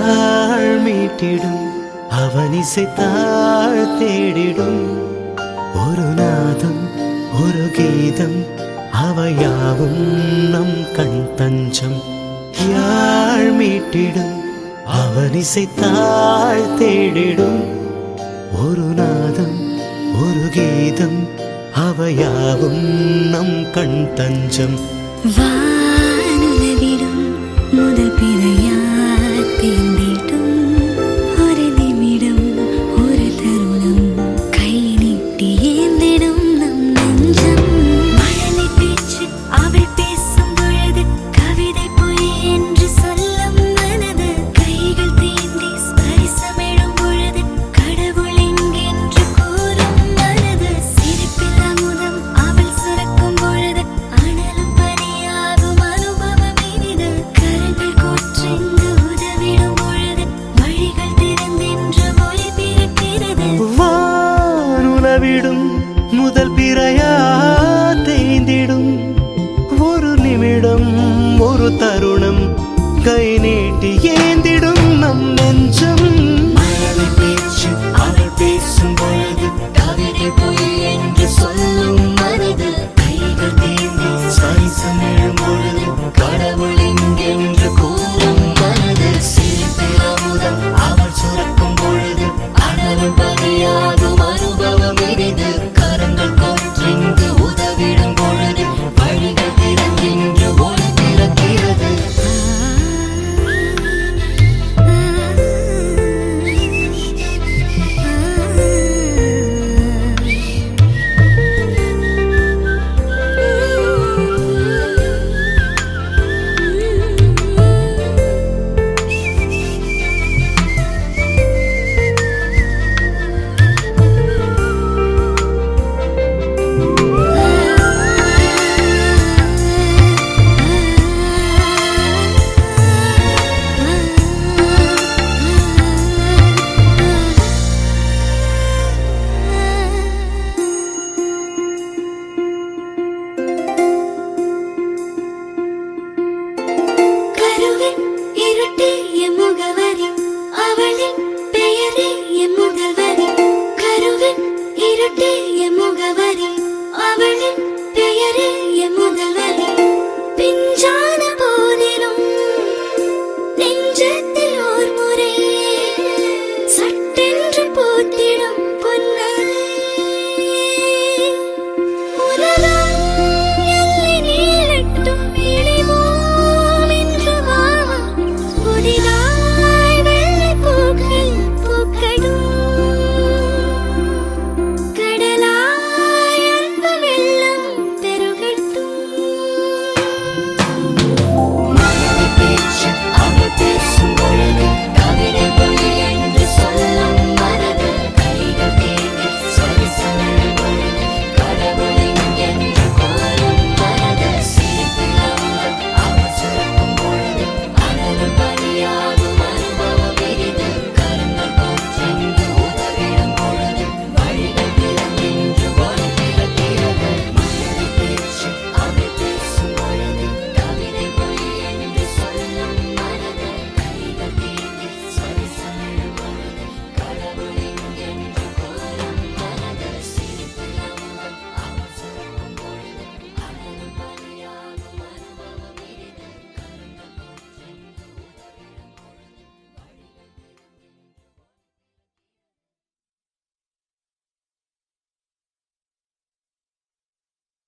யாழ் மீட்டிடும் அவன் இசைத்தாள் தேடிடும் ஒரு நாதம் ஒரு கீதம் அவையாவும் நம் கண் தஞ்சம். யாழ் மீட்டிடும் அவன் இசைத்தாள் தேடிடும் ஒரு நாதம் ஒரு கீதம் அவையாவும் நம் கண் தஞ்சம். வானுலவிடும் முதல் பிறையாய் தேர்ந்திடும் ஒரு நிமிடம் ஒரு தருணம் கை நீட்டி ஏந்திடும் நம் நெஞ்சம். மழலை பேச்சு அவள் பேசும் பொழுது கவிதை பொய் என்று சொல்லும் மனது கைகள் தீண்டி ஸ்பரிசமிடும் பொழுது கடவுள் எங்கென்று கூறும் மனது சிரிப்பில் அமுதம் அவள் சுரக்கும் பொழுது அனலும் பனியாகும் அனுபவம் இனிது கரங்கள் கோற்றென்று உதவிடும் பொழுது வழிகள் திறந்தென்று ஒளி பிறக்கிறது. வானுலவிடும் முதல் பிறையா தேய்ந்திடும் ஒரு நிமிடம் ஒரு தருணம் கை நீட்டி ஏந்திடும் நம் நெஞ்சம். மழலை பேச்சு அவள் பேசும் பொழுது கவிதை பொய் என்று சொல்லும் மனது கைகள் தீண்டி ஸ்பரிசம் எழும் பொழுது கடவுள் எங்கென்று கூறும் மனது சிரிப்பில் அமுதம் அவள் சுரக்கும் பொழுது அனலும் பனியாகும் அனுபவம் இனிது கரங்கள் கொன்றென்று உதவிடும் பொழுது வழிகள் திறந்தென்று ஒளி பிறக்கிறது. கருவின் இருட்டே என் முகவரி அவளின் பெயரே என் முதல்வரி. கருவின் இருட்டே என் முகவரி அவளின் பெயரே என் முதல்வரி.